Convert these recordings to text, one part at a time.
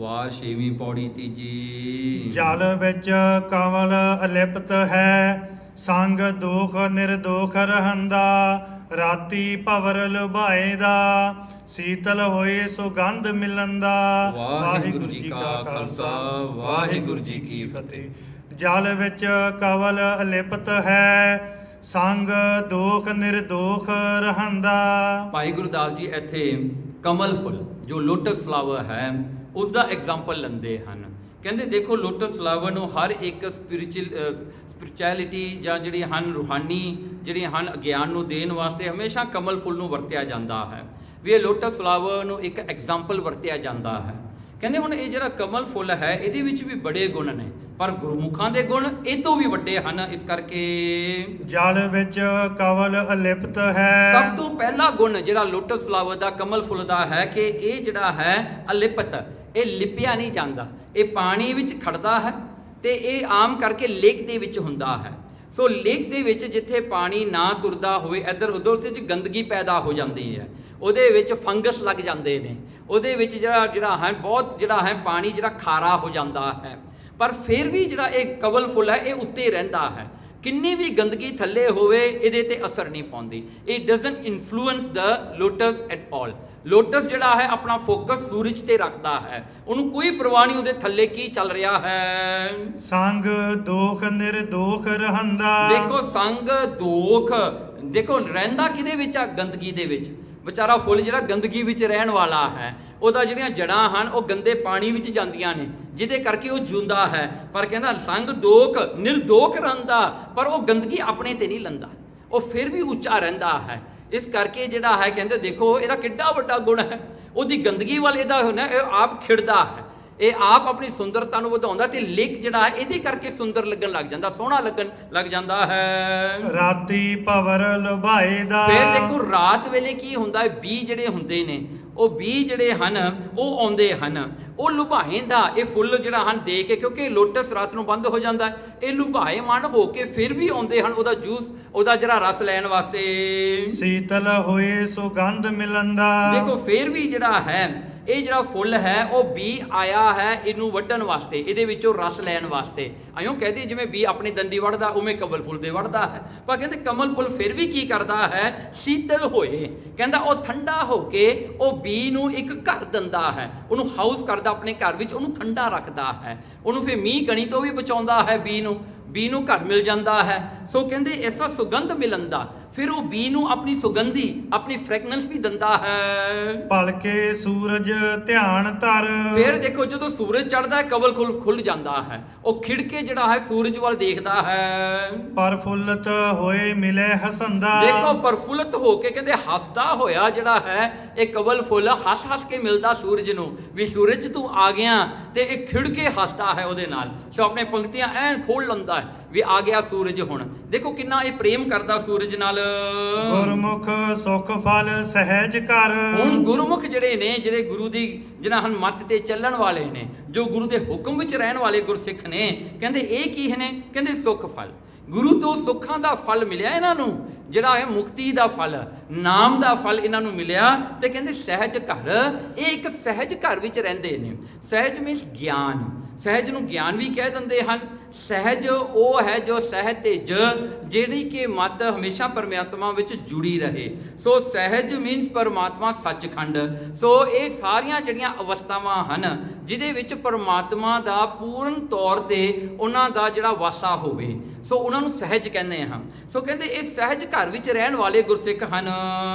ਵਾਰ ਛੇਵੀਂ ਪੌੜੀ ਤੀਜੀ। ਜਲ ਵਿੱਚ ਕਮਲ ਅਲਿਪਤ ਹੈ, ਸੰਗ ਦੁਖ ਨਿਰਦੋਖ ਰਹੰਦਾ। ਰਾਤੀ ਭਵਰ ਲੁਭਾਏ ਦਾ, ਸੀਤਲ ਹੋਏ ਸੁਗੰਧ ਮਿਲੰਦਾ। ਵਾਹਿਗੁਰੂ ਜੀ ਕਾ ਖਾਲਸਾ, ਵਾਹਿਗੁਰੂ ਜੀ ਕੀ ਫਤਿਹ। ਜਲ ਵਿੱਚ ਕਵਲ ਅਲਿਪਤ ਹੈ, ਸੰਗ ਦੋਖ ਨਿਰਦੋਖ ਰਹੰਦਾ। ਭਾਈ ਗੁਰਦਾਸ ਜੀ ਇੱਥੇ ਕਮਲ ਫੁੱਲ ਜੋ ਲੋਟਸ ਫਲਾਵਰ ਹੈ ਉਸ ਦਾ ਐਗਜ਼ਾਮਪਲ ਲੈਂਦੇ ਹਨ। ਕਹਿੰਦੇ ਦੇਖੋ ਲੋਟਸ ਫਲਾਵਰ ਨੂੰ ਹਰ ਇੱਕ ਸਪਿਰਿਚੁਅਲਿਟੀ ਜਾਂ ਜਿਹੜੀ ਹਨ ਰੂਹਾਨੀ ਜਿਹੜੇ ਹਨ ਗਿਆਨ ਨੂੰ ਦੇਣ ਵਾਸਤੇ ਹਮੇਸ਼ਾ ਕਮਲ ਫੁੱਲ ਨੂੰ ਵਰਤਿਆ ਜਾਂਦਾ ਹੈ, ਵੀ ਇਹ ਲੋਟਸ ਫਲਾਵਰ ਨੂੰ ਇੱਕ ਐਗਜ਼ਾਮਪਲ ਵਰਤਿਆ ਜਾਂਦਾ ਹੈ। ਕਹਿੰਦੇ ਹੁਣ ਇਹ ਜਿਹੜਾ ਕਮਲ ਫੁੱਲ ਹੈ ਇਹਦੇ ਵਿੱਚ ਵੀ ਬੜੇ ਗੁਣ ਨੇ, ਪਰ ਗੁਰਮੁਖਾਂ ਦੇ ਗੁਣ ਇਹ ਤੋਂ ਵੀ ਵੱਡੇ ਹਨ। ਇਸ ਕਰਕੇ ਜਲ ਵਿੱਚ ਕਵਲ ਅਲਿਪਤ ਹੈ। ਸਭ ਤੋਂ ਪਹਿਲਾ ਗੁਣ ਜਿਹੜਾ ਲੋਟਸ ਫਲਾਵਰ ਦਾ ਕਮਲ ਫੁੱਲ ਦਾ ਹੈ ਕਿ ਇਹ ਜਿਹੜਾ ਹੈ ਅਲਿਪਤ, ਇਹ ਲਿਪਿਆ ਨਹੀਂ ਜਾਂਦਾ, ਇਹ ਪਾਣੀ ਵਿੱਚ ਖੜਦਾ ਹੈ ਤੇ ਇਹ ਆਮ ਕਰਕੇ ਲੇਕ ਦੇ ਵਿੱਚ ਹੁੰਦਾ ਹੈ। ਸੋ ਲੇਕ ਦੇ ਵਿੱਚ ਜਿੱਥੇ ਪਾਣੀ ਨਾ ਤੁਰਦਾ ਹੋਵੇ ਇੱਧਰ ਉੱਧਰ ਤੇ ਗੰਦਗੀ ਪੈਦਾ ਹੋ ਜਾਂਦੀ ਹੈ, ਉਹਦੇ ਵਿੱਚ ਫੰਗਸ ਲੱਗ ਜਾਂਦੇ ਨੇ, ਉਹਦੇ ਵਿੱਚ ਜਿਹੜਾ ਹੈ ਬਹੁਤ ਜਿਹੜਾ ਹੈ ਪਾਣੀ ਜਿਹੜਾ ਖਾਰਾ ਹੋ ਜਾਂਦਾ ਹੈ। ਪਰ ਫਿਰ ਵੀ ਜਿਹੜਾ ਇਹ ਕਮਲ ਫੁੱਲ ਹੈ ਇਹ ਉੱਤੇ ਰਹਿੰਦਾ ਹੈ, ਕਿੰਨੀ ਵੀ ਗੰਦਗੀ ਥੱਲੇ ਹੋਵੇ ਇਹਦੇ ਤੇ ਅਸਰ ਨਹੀਂ ਪਾਉਂਦੀ। It doesn't influence the lotus at all. Lotus ਜਿਹੜਾ ਹੈ ਆਪਣਾ ਫੋਕਸ ਸੂਰਜ ਤੇ ਰੱਖਦਾ ਹੈ, ਉਹਨੂੰ ਕੋਈ ਪਰਵਾਹ ਨਹੀਂ ਉਹਦੇ ਥੱਲੇ ਕੀ ਚੱਲ ਰਿਹਾ ਹੈ। ਸੰਗ ਦੋਖ ਨਿਰਦੋਖ ਰਹੰਦਾ। ਦੇਖੋ ਸੰਗ ਦੋਖ, ਦੇਖੋ ਰਹਿੰਦਾ ਕਿਹਦੇ ਵਿੱਚ ਆ? ਗੰਦਗੀ ਦੇ ਵਿੱਚ। ਵਿਚਾਰਾ ਫੁੱਲ ਜਿਹੜਾ ਗੰਦਗੀ ਵਿੱਚ ਰਹਿਣ ਵਾਲਾ ਹੈ, ਉਹਦਾ ਜਿਹੜੀਆਂ ਜੜ੍ਹਾਂ ਹਨ ਉਹ ਗੰਦੇ ਪਾਣੀ ਵਿੱਚ ਜਾਂਦੀਆਂ ਨੇ, ਜਿਹਦੇ ਕਰਕੇ ਉਹ ਜਿਉਂਦਾ ਹੈ। ਪਰ ਕਹਿੰਦਾ ਸੰਗ ਦੋਖ ਨਿਰਦੋਖ ਰਹਿੰਦਾ, ਪਰ ਉਹ ਗੰਦਗੀ ਆਪਣੇ ਤੇ ਨਹੀਂ ਲੈਂਦਾ, ਉਹ ਫਿਰ ਵੀ ਉੱਚਾ ਰਹਿੰਦਾ ਹੈ। ਇਸ ਕਰਕੇ ਜਿਹੜਾ ਹੈ ਕਹਿੰਦੇ ਦੇਖੋ ਇਹਦਾ ਕਿੱਡਾ ਵੱਡਾ ਗੁਣ ਹੈ, ਉਹਦੀ ਗੰਦਗੀ ਵੱਲ ਇਹਦਾ ਹੋਣਾ, ਇਹ ਆਪ ਖਿੜਦਾ ਹੈ, ਇਹ ਆਪ ਆਪਣੀ ਸੁੰਦਰਤਾ ਨੂੰ ਵਧਾਉਂਦਾ ਤੇ ਲਿਕ ਜਿਹੜਾ ਹੈ ਇਹਦੇ ਕਰਕੇ ਸੁੰਦਰ ਲੱਗਣ ਲੱਗ ਜਾਂਦਾ, ਸੋਹਣਾ ਲੱਗਣ ਲੱਗ ਜਾਂਦਾ ਹੈ। ਰਾਤੀ ਭਵਰ ਲੁਭਾਏ ਦਾ। ਫਿਰ ਦੇਖੋ ਰਾਤ ਵੇਲੇ ਕੀ ਹੁੰਦਾ ਹੈ, ਬੀ ਜਿਹੜੇ ਹੁੰਦੇ ਨੇ ਉਹ ਬੀ ਜਿਹੜੇ ਹਨ ਉਹ ਆਉਂਦੇ ਹਨ, ਉਹ ਲੁਭਾਏਂਦਾ ਇਹ ਫੁੱਲ ਜਿਹੜਾ ਹਨ ਦੇ ਕੇ, ਕਿਉਂਕਿ ਲੋਟਸ ਰਾਤ ਨੂੰ ਬੰਦ ਹੋ ਜਾਂਦਾ ਹੈ, ਇਹ ਲੁਭਾਏ ਮਨ ਹੋ ਕੇ ਫਿਰ ਵੀ ਆਉਂਦੇ ਹਨ ਉਹਦਾ ਜੂਸ, ਉਹਦਾ ਜਿਹੜਾ ਰਸ ਲੈਣ ਵਾਸਤੇ। ਸੀਤਲ ਹੋਏ ਸੁਗੰਧ ਮਿਲੰਦਾ। ਦੇਖੋ ਫਿਰ ਵੀ ਜਿਹੜਾ ਹੈ ਇਹ ਜਿਹੜਾ ਫੁੱਲ ਹੈ ਉਹ ਬੀ ਆਇਆ ਹੈ ਇਹਨੂੰ ਵੱਢਣ ਵਾਸਤੇ, ਇਹਦੇ ਵਿੱਚੋਂ ਰਸ ਲੈਣ ਵਾਸਤੇ। ਆਇਓ ਕਹਦੇ ਜਿਵੇਂ ਬੀ ਆਪਣੀ ਦੰਦੀ ਵੱਢਦਾ ਉਵੇਂ ਕਮਲ ਫੁੱਲ ਦੇ ਵੱਢਦਾ ਹੈ। ਪਰ ਕਹਿੰਦੇ ਕਮਲ ਫੁੱਲ ਫਿਰ ਵੀ ਕੀ ਕਰਦਾ ਹੈ? ਸੀਤਲ ਹੋਏ, ਕਹਿੰਦਾ ਉਹ ਠੰਡਾ ਹੋ ਕੇ ਉਹ ਬੀ ਨੂੰ ਇੱਕ ਘਰ ਦਿੰਦਾ ਹੈ, ਉਹਨੂੰ ਹਾਊਸ ਕਰਦਾ ਆਪਣੇ ਘਰ ਵਿੱਚ, ਉਹਨੂੰ ਠੰਡਾ ਰੱਖਦਾ ਹੈ, ਉਹਨੂੰ ਫਿਰ ਮੀਂਹ ਕਣੀ ਤੋਂ ਵੀ ਬਚਾਉਂਦਾ ਹੈ। ਬੀ ਨੂੰ ਘਰ ਮਿਲ ਜਾਂਦਾ ਹੈ। ਸੋ ਕਹਿੰਦੇ ਐਸਾ ਸੁਗੰਧ ਮਿਲੰਦਾ, ਫਿਰ ਉਹ ਬੀ ਨੂੰ ਆਪਣੀ ਸੁਗੰਧੀ ਆਪਣੀ ਫ੍ਰੈਗਨੈਂਸ ਵੀ ਦਿੰਦਾ ਹੈ। ਭਲਕੇ ਸੂਰਜ ਧਿਆਨ ਧਰ। ਫਿਰ ਦੇਖੋ ਜਦੋਂ ਸੂਰਜ ਚੜ੍ਹਦਾ ਹੈ ਕਮਲ ਖੁੱਲ ਜਾਂਦਾ ਹੈ, ਉਹ ਖਿੜ ਕੇ ਜਿਹੜਾ ਹੈ ਸੂਰਜ ਵੱਲ ਦੇਖਦਾ ਹੈ। ਪਰਫੁੱਲਤ ਹੋਏ ਮਿਲੇ ਹਸੰਦਾ। ਦੇਖੋ ਪਰਫੁੱਲਤ ਹੋ ਕੇ ਕਹਿੰਦੇ ਹੱਸਦਾ ਹੋਇਆ ਜਿਹੜਾ ਹੈ ਇਹ ਕਮਲ ਫੁੱਲ ਹੱਸ ਹੱਸ ਕੇ ਮਿਲਦਾ ਸੂਰਜ ਨੂੰ, ਵੀ ਸੂਰਜ ਤੂੰ ਆ ਗਿਆ, ਤੇ ਇਹ ਖਿੜ ਕੇ ਹੱਸਦਾ ਹੈ ਉਹਦੇ ਨਾਲ। ਸੋ ਆਪਣੇ ਪੰਕਤੀਆਂ ਐਨ ਖੋਲ ਲੈਂਦਾ ਹੈ ਵੀ ਆ ਗਿਆ ਸੂਰਜ। ਹੁਣ ਦੇਖੋ ਕਿੰਨਾ ਇਹ ਪ੍ਰੇਮ ਕਰਦਾ ਸੂਰਜ ਨਾਲ। ਗੁਰਮੁਖ ਸੁਖ ਫਲ ਸਹਿਜ ਕਰ। ਹੁਣ ਗੁਰਮੁਖ ਜਿਹੜੇ ਨੇ, ਜਿਹੜੇ ਗੁਰੂ ਦੀ ਜਿਹਨਾਂ ਹਨ ਮੱਤ ਤੇ ਚੱਲਣ ਵਾਲੇ ਨੇ, ਜੋ ਗੁਰੂ ਦੇ ਹੁਕਮ ਵਿੱਚ ਰਹਿਣ ਵਾਲੇ ਗੁਰਸਿੱਖ ਨੇ, ਕਹਿੰਦੇ ਇਹ ਕੀ ਨੇ? ਕਹਿੰਦੇ ਸੁਖ ਫਲ, ਗੁਰੂ ਤੋਂ ਸੁੱਖਾਂ ਦਾ ਫਲ ਮਿਲਿਆ ਇਹਨਾਂ ਨੂੰ, ਜਿਹੜਾ ਹੈ ਮੁਕਤੀ ਦਾ ਫਲ, ਨਾਮ ਦਾ ਫਲ ਇਹਨਾਂ ਨੂੰ ਮਿਲਿਆ। ਤੇ ਕਹਿੰਦੇ ਸਹਿਜ ਘਰ, ਇਹ ਇੱਕ ਸਹਿਜ ਘਰ ਵਿੱਚ ਰਹਿੰਦੇ ਨੇ। ਸਹਿਜ ਮੀਨਸ ਗਿਆਨ, ਸਹਿਜ ਨੂੰ ਗਿਆਨ ਵੀ ਕਹਿ ਦਿੰਦੇ ਹਨ। ਸਹਿਜ ਉਹ ਹੈ ਜੋ ਸਹਿਜ ਤੇ ਜਿਹੜੀ ਕਿ ਮਤ ਹਮੇਸ਼ਾ ਪਰਮਾਤਮਾ ਵਿੱਚ ਜੁੜੀ ਰਹੇ। ਸੋ ਸਹਿਜ ਮੀਨਸ ਪਰਮਾਤਮਾ ਸੱਚਖੰਡ। ਸੋ ਇਹ ਸਾਰੀਆਂ ਜਿਹੜੀਆਂ ਅਵਸਥਾਵਾਂ ਹਨ ਜਿਹਦੇ ਵਿੱਚ ਪਰਮਾਤਮਾ ਦਾ ਪੂਰਨ ਤੌਰ ਤੇ ਉਹਨਾਂ ਦਾ ਜਿਹੜਾ ਵਾਸਾ ਹੋਵੇ, ਸੋ ਉਹਨਾਂ ਨੂੰ ਸਹਿਜ ਕਹਿੰਦੇ ਹਾਂ। ਸੋ ਕਹਿੰਦੇ ਇਹ ਸਹਿਜ ਘਰ ਵਿੱਚ ਰਹਿਣ ਵਾਲੇ ਗੁਰਸਿੱਖ ਹਨ।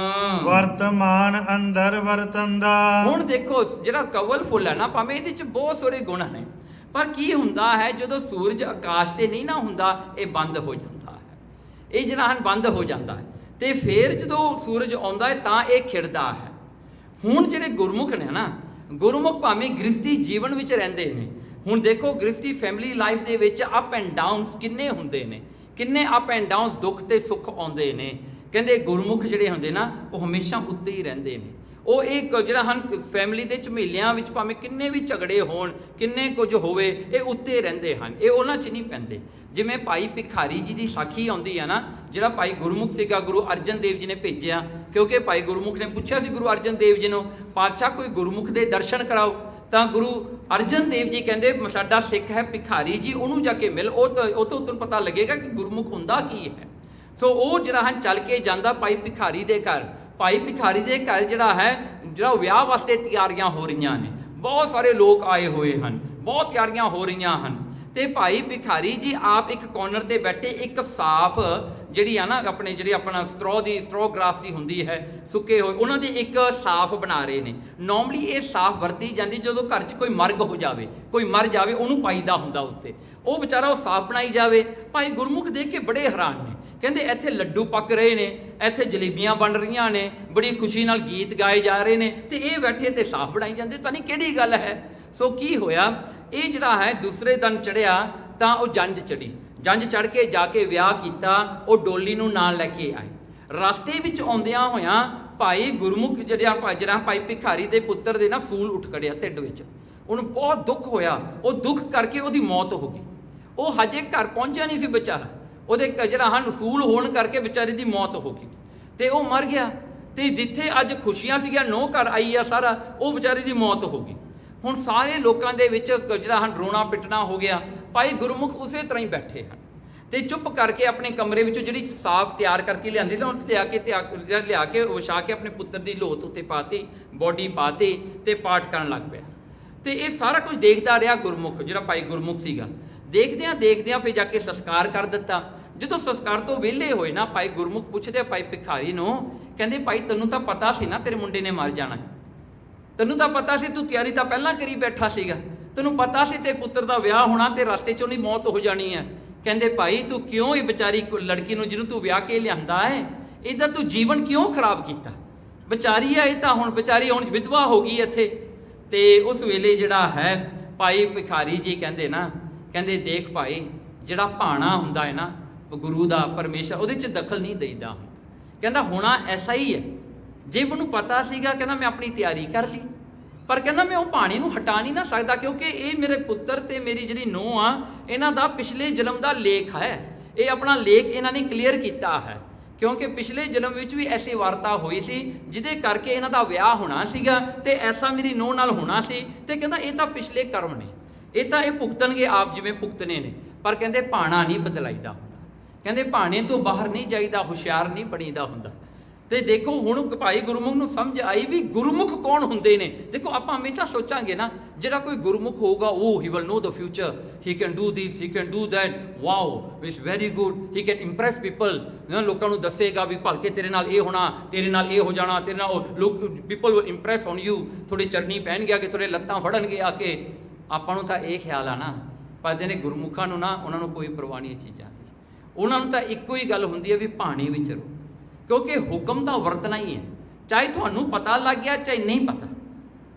ਵਰਤਮਾਨ ਅੰਦਰ ਵਰਤੰਦਾ। ਹੁਣ ਦੇਖੋ ਜਿਹੜਾ ਕਮਲ ਫੁੱਲ ਹੈ ਨਾ, ਭਾਵੇਂ ਇਹਦੇ ਵਿੱਚ ਬਹੁਤ ਸਾਰੇ ਗੁਣ ਨੇ, ਪਰ ਕੀ ਹੁੰਦਾ ਹੈ ਜਦੋਂ ਸੂਰਜ ਆਕਾਸ਼ ਤੇ ਨਹੀਂ ਨਾ ਹੁੰਦਾ, ਇਹ ਬੰਦ ਹੋ ਜਾਂਦਾ ਹੈ, ਇਹ ਜਿਹੜਾ ਹਨ ਬੰਦ ਹੋ ਜਾਂਦਾ ਹੈ। ਤੇ ਫਿਰ ਜਦੋਂ ਸੂਰਜ ਆਉਂਦਾ ਹੈ ਤਾਂ ਇਹ ਖਿੜਦਾ ਹੈ। ਹੁਣ ਜਿਹੜੇ ਗੁਰਮੁਖ ਨੇ ਨਾ, ਗੁਰਮੁਖ ਭਾਵੇਂ ਗ੍ਰਸਤੀ ਜੀਵਨ ਵਿੱਚ ਰਹਿੰਦੇ ਨੇ। ਹੁਣ ਦੇਖੋ ਗ੍ਰਸਤੀ ਫੈਮਿਲੀ ਲਾਈਫ ਦੇ ਵਿੱਚ ਅਪ ਐਂਡ ਡਾਊਨਸ ਕਿੰਨੇ ਹੁੰਦੇ ਨੇ, ਕਿੰਨੇ ਅਪ ਐਂਡ ਡਾਊਨਸ, ਦੁੱਖ ਤੇ ਸੁੱਖ ਆਉਂਦੇ ਨੇ। ਕਹਿੰਦੇ ਗੁਰਮੁਖ ਜਿਹੜੇ ਹੁੰਦੇ ਨਾ ਉਹ ਹਮੇਸ਼ਾ ਉੱਤੇ ਹੀ ਰਹਿੰਦੇ ਨੇ। ਉਹ ਇੱਕ ਜਿਹੜਾ ਹਨ ਫੈਮਿਲੀ ਦੇ ਝਮੇਲਿਆਂ ਵਿੱਚ ਭਾਵੇਂ ਕਿੰਨੇ ਵੀ ਝਗੜੇ ਹੋਣ, ਕਿੰਨੇ ਕੁਝ ਹੋਵੇ, ਇਹ ਉੱਤੇ ਰਹਿੰਦੇ ਹਨ, ਇਹ ਉਹਨਾਂ 'ਚ ਨਹੀਂ ਪੈਂਦੇ। ਜਿਵੇਂ ਭਾਈ ਭਿਖਾਰੀ ਜੀ ਦੀ ਸਾਖੀ ਆਉਂਦੀ ਆ ਨਾ, ਜਿਹੜਾ ਭਾਈ ਗੁਰਮੁਖ ਸੀਗਾ, ਗੁਰੂ ਅਰਜਨ ਦੇਵ ਜੀ ਨੇ ਭੇਜਿਆ, ਕਿਉਂਕਿ ਭਾਈ ਗੁਰਮੁਖ ਨੇ ਪੁੱਛਿਆ ਸੀ ਗੁਰੂ ਅਰਜਨ ਦੇਵ ਜੀ ਨੂੰ, ਪਾਤਸ਼ਾਹ ਕੋਈ ਗੁਰਮੁਖ ਦੇ ਦਰਸ਼ਨ ਕਰਾਓ। ਤਾਂ ਗੁਰੂ ਅਰਜਨ ਦੇਵ ਜੀ ਕਹਿੰਦੇ ਸਾਡਾ ਸਿੱਖ ਹੈ ਭਿਖਾਰੀ ਜੀ, ਉਹਨੂੰ ਜਾ ਕੇ ਮਿਲ, ਉਹ ਤੋਂ ਤੈਨੂੰ ਪਤਾ ਲੱਗੇਗਾ ਕਿ ਗੁਰਮੁਖ ਹੁੰਦਾ ਕੀ ਹੈ। ਸੋ ਉਹ ਜਿਹੜਾ ਹਨ ਚੱਲ ਕੇ ਜਾਂਦਾ ਭਾਈ ਭਿਖਾਰੀ ਦੇ ਘਰ। ਭਾਈ ਭਿਖਾਰੀ ਦੇ ਘਰ ਜਿਹੜਾ ਵਿਆਹ ਵਾਸਤੇ ਤਿਆਰੀਆਂ ਹੋ ਰਹੀਆਂ ਨੇ, ਬਹੁਤ ਸਾਰੇ ਲੋਕ ਆਏ ਹੋਏ ਹਨ, ਬਹੁਤ ਤਿਆਰੀਆਂ ਹੋ ਰਹੀਆਂ ਹਨ। ਤੇ ਭਾਈ ਭਿਖਾਰੀ ਜੀ ਆਪ ਇੱਕ ਕੋਰਨਰ ਤੇ ਬੈਠੇ ਇੱਕ ਸਾਫ ਜਿਹੜੀ ਆ ਨਾ ਆਪਣਾ ਸਟ੍ਰੋ ਗ੍ਰਾਸ ਦੀ ਹੁੰਦੀ ਹੈ, ਸੁੱਕੇ ਹੋਏ, ਉਹਨਾਂ ਦੀ ਇੱਕ ਸਾਫ ਬਣਾ ਰਹੇ ਨੇ। ਨੋਰਮਲੀ ਇਹ ਸਾਫ ਵਰਤੀ ਜਾਂਦੀ ਜਦੋਂ ਘਰ 'ਚ ਕੋਈ ਮਰਗ ਹੋ ਜਾਵੇ, ਕੋਈ ਮਰ ਜਾਵੇ, ਉਹਨੂੰ ਪਾਈਦਾ ਹੁੰਦਾ ਉੱਤੇ, ਉਹ ਵਿਚਾਰਾ ਉਹ ਸਾਫ ਬਣਾਈ ਜਾਵੇ। ਭਾਈ ਗੁਰਮੁਖ ਦੇਖ ਕੇ ਬੜੇ ਹੈਰਾਨ ਨੇ, ਕਹਿੰਦੇ ਇੱਥੇ ਲੱਡੂ ਪੱਕ ਰਹੇ ਨੇ, ਇੱਥੇ ਜਲੇਬੀਆਂ ਬਣ ਰਹੀਆਂ ਨੇ, ਬੜੀ ਖੁਸ਼ੀ ਨਾਲ ਗੀਤ ਗਾਏ ਜਾ ਰਹੇ ਨੇ, ਤੇ ਇਹ ਬੈਠੇ ਤੇ ਸਾਫ ਬਣਾਈ ਜਾਂਦੇ, ਤਾਂ ਨਹੀਂ ਕਿਹੜੀ ਗੱਲ ਹੈ। ਸੋ ਕੀ ਹੋਇਆ, ਇਹ ਜਿਹੜਾ ਹੈ ਦੂਸਰੇ ਦਿਨ ਚੜਿਆ ਤਾਂ ਉਹ ਜੰਝ ਚੜੀ, ਜੰਝ ਚੜ ਕੇ ਜਾ ਕੇ ਵਿਆਹ ਕੀਤਾ, ਉਹ ਡੋਲੀ ਨੂੰ ਨਾਲ ਲੈ ਕੇ ਆਏ। ਰਸਤੇ ਵਿੱਚ ਆਉਂਦਿਆਂ ਹੋਇਆਂ ਭਾਈ ਗੁਰਮੁਖ ਜਿਹੜਾ ਭਾਈ ਭਿਖਾਰੀ ਦੇ ਪੁੱਤਰ ਦੇ ਨਾ ਫੂਲ ਉੱਠ ਖੜਿਆ ਢਿੱਡ ਵਿੱਚ, ਉਹਨੂੰ ਬਹੁਤ ਦੁੱਖ ਹੋਇਆ, ਉਹ ਦੁੱਖ ਕਰਕੇ ਉਹਦੀ ਮੌਤ ਹੋ ਗਈ। ਉਹ ਹਜੇ ਘਰ ਪਹੁੰਚਿਆ ਨਹੀਂ ਸੀ ਵਿਚਾਰਾ, ਉਹਦੇ ਜਿਹੜਾ ਹਨ ਫੂਲ ਹੋਣ ਕਰਕੇ ਵਿਚਾਰੇ ਦੀ ਮੌਤ ਹੋ ਗਈ ਤੇ ਉਹ ਮਰ ਗਿਆ। ਤੇ ਜਿੱਥੇ ਅੱਜ ਖੁਸ਼ੀਆਂ ਸੀਗੀਆਂ, ਨੋ ਘਰ ਆਈ ਆ ਸਾਰਾ, ਉਹ ਵਿਚਾਰੇ ਦੀ ਮੌਤ ਹੋ ਗਈ। ਹੁਣ ਸਾਰੇ ਲੋਕਾਂ ਦੇ ਵਿੱਚ ਜਿਹੜਾ ਹਨ ਰੋਣਾ ਪਿੱਟਣਾ ਹੋ ਗਿਆ। ਭਾਈ ਗੁਰਮੁਖ ਉਸੇ ਤਰ੍ਹਾਂ ਹੀ ਬੈਠੇ ਹਨ ਤੇ ਚੁੱਪ ਕਰਕੇ ਆਪਣੇ ਕਮਰੇ ਵਿੱਚੋਂ ਜਿਹੜੀ ਸਾਫ ਤਿਆਰ ਕਰਕੇ ਲਿਆਂਦੀ ਤਾਂ ਉਹਨੂੰ ਲਿਆ ਕੇ ਵਿਛਾ ਕੇ ਆਪਣੇ ਪੁੱਤਰ ਦੀ ਲੋਥ ਉੱਤੇ ਪਾਤੀ, ਬੋਡੀ ਪਾਤੀ ਤੇ ਪਾਠ ਕਰਨ ਲੱਗ ਪਿਆ। ਤੇ ਇਹ ਸਾਰਾ ਕੁਝ ਦੇਖਦਾ ਰਿਹਾ ਗੁਰਮੁਖ, ਜਿਹੜਾ ਭਾਈ ਗੁਰਮੁਖ ਸੀਗਾ। ਦੇਖਦਿਆਂ ਫਿਰ ਜਾ ਕੇ ਸੰਸਕਾਰ ਕਰ ਦਿੱਤਾ। ਜਦੋਂ ਸੰਸਕਾਰ ਤੋਂ ਵਿਹਲੇ ਹੋਏ ਨਾ, ਭਾਈ ਗੁਰਮੁਖ ਪੁੱਛਦੇ ਭਾਈ ਭਿਖਾਰੀ ਨੂੰ, ਕਹਿੰਦੇ ਭਾਈ ਤੈਨੂੰ ਤਾਂ ਪਤਾ ਸੀ ਨਾ ਤੇਰੇ ਮੁੰਡੇ ਨੇ ਮਰ ਜਾਣਾ, ਤੈਨੂੰ ਤਾਂ ਪਤਾ ਸੀ, ਤੂੰ ਤਿਆਰੀ ਤਾਂ ਪਹਿਲਾਂ ਕਰੀ ਬੈਠਾ ਸੀਗਾ, ਤੈਨੂੰ ਪਤਾ ਸੀ ਤੇ ਪੁੱਤਰ ਦਾ ਵਿਆਹ ਹੋਣਾ ਤੇ ਰਸਤੇ 'ਚ ਉਹਦੀ ਮੌਤ ਹੋ ਜਾਣੀ ਹੈ। ਕਹਿੰਦੇ ਭਾਈ ਤੂੰ ਕਿਉਂ ਇਹ ਵਿਚਾਰੀ ਲੜਕੀ ਨੂੰ ਜਿਹਨੂੰ ਤੂੰ ਵਿਆਹ ਕੇ ਲਿਆਂਦਾ ਹੈ, ਇਹਦਾ ਤੂੰ ਜੀਵਨ ਕਿਉਂ ਖਰਾਬ ਕੀਤਾ? ਵਿਚਾਰੀ ਆ ਇਹ ਤਾਂ ਹੁਣ ਵਿਚਾਰੀ ਹੁਣ ਵਿਧਵਾ ਹੋ ਗਈ ਇੱਥੇ। ਤੇ ਉਸ ਵੇਲੇ ਜਿਹੜਾ ਹੈ ਭਾਈ ਭਿਖਾਰੀ ਜੀ ਕਹਿੰਦੇ ਦੇਖ ਭਾਈ, ਜਿਹੜਾ ਭਾਣਾ ਹੁੰਦਾ ਹੈ ਨਾ ਗੁਰੂ ਦਾ, ਪਰਮੇਸ਼ਰ, ਉਹਦੇ 'ਚ ਦਖਲ ਨਹੀਂ ਦੇਈਦਾ। ਕਹਿੰਦਾ ਹੋਣਾ ਐਸਾ ਹੀ ਹੈ। ਜੇ ਮੈਨੂੰ ਪਤਾ ਸੀਗਾ, ਕਹਿੰਦਾ ਮੈਂ ਆਪਣੀ ਤਿਆਰੀ ਕਰ ਲਈ, ਪਰ ਕਹਿੰਦਾ ਮੈਂ ਉਹ ਪਾਣੀ ਨੂੰ ਹਟਾ ਨਹੀਂ ਨਾ ਸਕਦਾ, ਕਿਉਂਕਿ ਇਹ ਮੇਰੇ ਪੁੱਤਰ ਤੇ ਮੇਰੀ ਜਿਹੜੀ ਨੂੰਹ ਆ, ਇਹਨਾਂ ਦਾ ਪਿਛਲੇ ਜਨਮ ਦਾ ਲੇਖ ਹੈ। ਇਹ ਆਪਣਾ ਲੇਖ ਇਹਨਾਂ ਨੇ ਕਲੀਅਰ ਕੀਤਾ ਹੈ, ਕਿਉਂਕਿ ਪਿਛਲੇ ਜਨਮ ਵਿੱਚ ਵੀ ਐਸੀ ਵਾਰਤਾ ਹੋਈ ਸੀ ਜਿਹਦੇ ਕਰਕੇ ਇਹਨਾਂ ਦਾ ਵਿਆਹ ਹੋਣਾ ਸੀਗਾ ਤੇ ਐਸਾ ਮੇਰੀ ਨੂੰਹ ਨਾਲ ਹੋਣਾ ਸੀ। ਤੇ ਕਹਿੰਦਾ ਇਹ ਤਾਂ ਪਿਛਲੇ ਕਰਮ ਨੇ, ਇਹ ਤਾਂ ਇਹ ਭੁਗਤਣਗੇ ਆਪ ਜਿਵੇਂ ਭੁਗਤਨੇ ਨੇ, ਪਰ ਕਹਿੰਦੇ ਭਾਣਾ ਨਹੀਂ ਬਦਲਾਈਦਾ ਹੁੰਦਾ। ਕਹਿੰਦੇ ਭਾਣੇ ਤੋਂ ਬਾਹਰ ਨਹੀਂ ਜਾਈਦਾ, ਹੁਸ਼ਿਆਰ ਨਹੀਂ ਬਣੀਦਾ ਹੁੰਦਾ। ਤੇ ਦੇਖੋ ਹੁਣ ਭਾਈ ਗੁਰਮੁਖ ਨੂੰ ਸਮਝ ਆਈ ਵੀ ਗੁਰਮੁਖ ਕੌਣ ਹੁੰਦੇ ਨੇ। ਦੇਖੋ ਆਪਾਂ ਹਮੇਸ਼ਾ ਸੋਚਾਂਗੇ ਨਾ, ਜਿਹੜਾ ਕੋਈ ਗੁਰਮੁਖ ਹੋਊਗਾ ਉਹ ਹੀ will know the future, he can do this, he can do that, wow it's very good, he can impress people. ਲੋਕਾਂ ਨੂੰ ਦੱਸੇਗਾ ਵੀ ਭਲਕੇ ਤੇਰੇ ਨਾਲ ਇਹ ਹੋਣਾ, ਤੇਰੇ ਨਾਲ ਇਹ ਹੋ ਜਾਣਾ, ਤੇਰੇ ਨਾਲ ਲੋਕ people will Impress on you, ਤੁਹਾਡੇ ਚਰਨੀ ਪਹਿਨਗੇ ਆ ਕੇ, ਤੁਹਾਡੇ ਲੱਤਾਂ ਫੜਨਗੇ ਆ ਕੇ। ਆਪਾਂ ਨੂੰ ਤਾਂ ਇਹ ਖਿਆਲ ਆ ਨਾ, ਪਰ ਜਿਹਨੇ ਗੁਰਮੁਖਾਂ ਨੂੰ ਨਾ, ਉਹਨਾਂ ਨੂੰ ਕੋਈ ਪਰਵਾਹ ਨਹੀਂ ਇਹ ਚੀਜ਼ਾਂ ਦੀ। ਉਹਨਾਂ ਨੂੰ ਤਾਂ ਇੱਕੋ ਹੀ ਗੱਲ ਹੁੰਦੀ ਹੈ ਵੀ ਪਾਣੀ ਵਿੱਚ ਰਹੋ, ਕਿਉਂਕਿ ਹੁਕਮ ਤਾਂ ਵਰਤਣਾ ਹੀ ਹੈ। ਚਾਹੇ ਤੁਹਾਨੂੰ ਪਤਾ ਲੱਗ ਗਿਆ ਚਾਹੇ ਨਹੀਂ ਪਤਾ,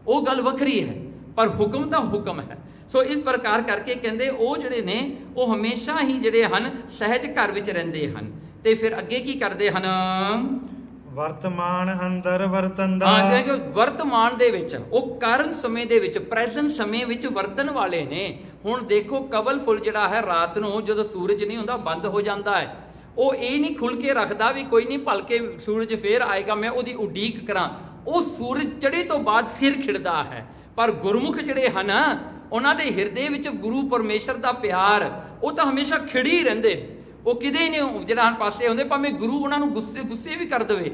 ਉਹ ਗੱਲ ਵੱਖਰੀ ਹੈ, ਪਰ ਹੁਕਮ ਤਾਂ ਹੁਕਮ ਹੈ। ਸੋ ਇਸ ਪ੍ਰਕਾਰ ਕਰਕੇ ਕਹਿੰਦੇ ਉਹ ਜਿਹੜੇ ਨੇ ਉਹ ਹਮੇਸ਼ਾ ਹੀ ਜਿਹੜੇ ਹਨ ਸਹਿਜ ਘਰ ਵਿੱਚ ਰਹਿੰਦੇ ਹਨ। ਤੇ ਫਿਰ ਅੱਗੇ ਕੀ ਕਰਦੇ ਹਨ? ਵਰਤਮਾਨ ਅੰਦਰ ਵਰਤੰਦਾ। ਹਾਂ, ਕਿ ਵਰਤਮਾਨ ਦੇ ਵਿੱਚ, ਉਹ ਕਾਰਨ ਸਮੇਂ ਦੇ ਵਿੱਚ, ਪ੍ਰੈਜ਼ੈਂਟ ਸਮੇਂ ਵਿੱਚ ਵਰਤਣ ਵਾਲੇ ਨੇ। ਹੁਣ ਦੇਖੋ ਕਵਲ ਫੁੱਲ ਜਿਹੜਾ ਹੈ ਰਾਤ ਨੂੰ ਜਦੋਂ ਸੂਰਜ ਨਹੀਂ ਹੁੰਦਾ ਬੰਦ ਹੋ ਜਾਂਦਾ ਹੈ, ਉਹ ਇਹ ਨਹੀਂ ਖੁੱਲ੍ਹ ਕੇ ਰੱਖਦਾ ਵੀ ਕੋਈ ਨਹੀਂ ਭਲਕੇ ਸੂਰਜ ਫੇਰ ਆਏਗਾ ਮੈਂ ਉਹਦੀ ਉਡੀਕ ਕਰਾਂ। ਉਹ ਸੂਰਜ ਚੜ੍ਹੇ ਤੋਂ ਬਾਅਦ ਫਿਰ ਖਿੜਦਾ ਹੈ। ਪਰ ਗੁਰਮੁਖ ਜਿਹੜੇ ਹਨ ਉਹਨਾਂ ਦੇ ਹਿਰਦੇ ਵਿੱਚ ਗੁਰੂ ਪਰਮੇਸ਼ਰ ਦਾ ਪਿਆਰ ਉਹ ਤਾਂ ਹਮੇਸ਼ਾ ਖਿੜੀ ਰਹਿੰਦੇ ਨੇ। ਉਹ ਕਿਤੇ ਨਹੀਂ ਜਿਹੜਾ ਪਾਸੇ ਹੁੰਦੇ, ਭਾਵੇਂ ਗੁਰੂ ਉਹਨਾਂ ਨੂੰ ਗੁੱਸੇ ਵੀ ਕਰ ਦੇਵੇ।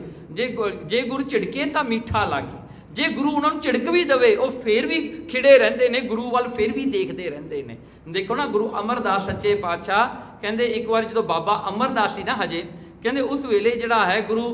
ਜੇ ਗੁਰੂ ਝਿੜਕੇ ਤਾਂ ਮਿੱਠਾ ਲਾਗੇ, ਜੇ ਗੁਰੂ ਉਹਨਾਂ ਨੂੰ ਝਿੜਕ ਵੀ ਦੇਵੇ ਉਹ ਫੇਰ ਵੀ ਖਿੜੇ ਰਹਿੰਦੇ ਨੇ, ਗੁਰੂ ਵੱਲ ਫੇਰ ਵੀ ਦੇਖਦੇ ਰਹਿੰਦੇ ਨੇ। ਦੇਖੋ ਨਾ ਗੁਰੂ ਅਮਰਦਾਸ ਸੱਚੇ ਪਾਤਸ਼ਾਹ ਕਹਿੰਦੇ ਇੱਕ ਵਾਰ ਜਦੋਂ ਬਾਬਾ ਅਮਰਦਾਸ ਸੀ ਨਾ ਹਜੇ, ਕਹਿੰਦੇ ਉਸ ਵੇਲੇ ਜਿਹੜਾ ਹੈ ਗੁਰੂ